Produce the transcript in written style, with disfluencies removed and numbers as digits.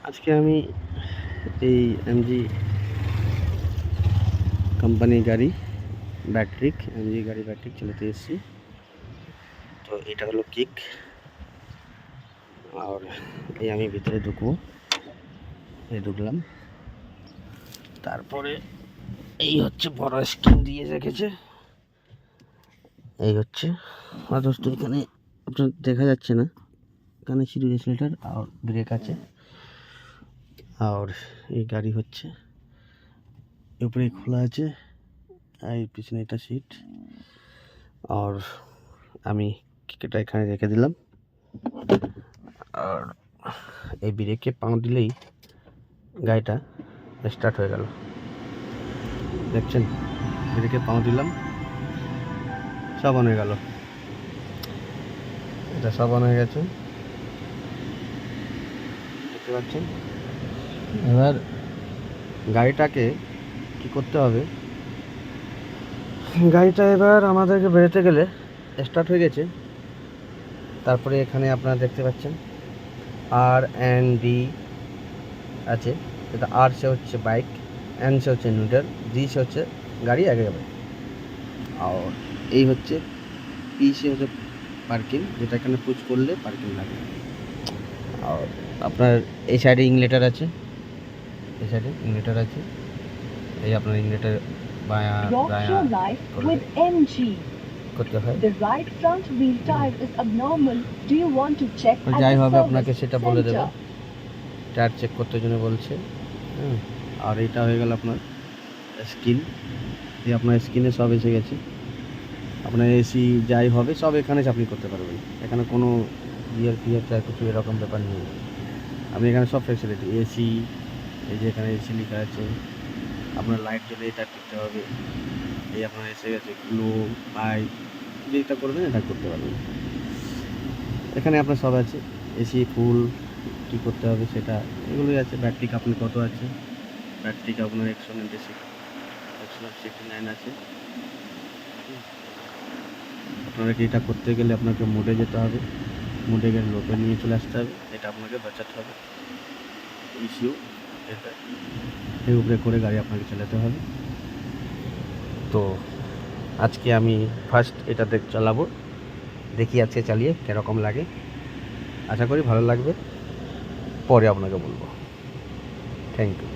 আজকে আমি এই এমজি কোম্পানির গাড়ি এমজি গাড়ি ব্যাট্রিক চালাতে এসেছি। তো এটা হলো কিক, আর এই আমি ভিতরে ঢুকবো, এই ঢুকলাম। তারপরে এই হচ্ছে বড় স্ক্রিন দিয়ে রেখেছে, এই হচ্ছে আদর্শ। এখানে আপনার দেখা যাচ্ছে না, এখানে ছিল রেসিলেটার আর ব্রেক আছে। আর এই গাড়ি হচ্ছে উপরে খোলা আছে, এই পিছনে এটা সিট। আর আমি এটা এখানে রেখে দিলাম। আর এই ব্রেকে পাও দিলেই গাড়িটা স্টার্ট হয়ে গেল। দেখছেন, ব্রেকে পাও দিলাম, সব অন হয়ে গেল। এটা সব অন হয়ে গেছে, দেখতে পাচ্ছেন। এবার গাড়িটাকে কি করতে হবে, গাড়িটা এবার আমাদেরকে বেরোতে গেলে স্টার্ট হয়ে গেছে। তারপরে এখানে আপনারা দেখতে পাচ্ছেন R&D আছে। এটা আর সে হচ্ছে বাইক, এন সে হচ্ছে নিউট্রাল, জি সে হচ্ছে গাড়ি আগে যাবে। আর এই হচ্ছে পি সে হচ্ছে পার্কিং, যেটা এখানে পুশ করলে পার্কিং লাগে। আর আপনার এই সাইডে ইংলেটার আছে, এই সাইডে ইংলেটার আছে। এই আপনার ইংলেটার বায়া করতে হয়। যাই হবে আপনাকে সেটা বলে দেবো, টায়ার চেক করতে জন্য বলছে। আর এটা হয়ে গেল আপনার স্ক্রিন, এই আপনার স্ক্রিনে সব এসে গেছে। আপনার এসি যাই হবে সব এখানে আপনি করতে পারবেন, এখানে কোনো গিয়ার চাই কিছু এরকম ব্যাপার নেই। আপনি এখানে সব ফ্যাসিলিটি, এসি, এই যে এখানে এসি লেখা আছে। আপনার লাইট জ্বলে এটা করতে হবে, এই আপনার এসে গেছে গ্লো লাইট, যেটা করবেন এটা করতে পারবেন। এখানে আপনার সব আছে, এসি ফুল কী করতে হবে সেটা, এগুলোই আছে। ব্যাটারি আপনি কত আছে, ব্যাটারি আপনার 169 আছে। আপনাকে এটা করতে গেলে আপনাকে মোডে যেতে হবে, মোডে গেলে লোপে নিয়ে চলে আসতে হবে, এটা আপনাকে বাঁচাতে হবে। ইস্যু এটা এর উপরে করে গাড়ি আপনাকে চালাতে হবে। তো আজকে আমি ফার্স্ট এটা চালাবো, দেখি আজকে চালিয়ে কীরকম লাগে। আশা করি ভালো লাগবে, পরে আপনাকে বলবো। Thank you.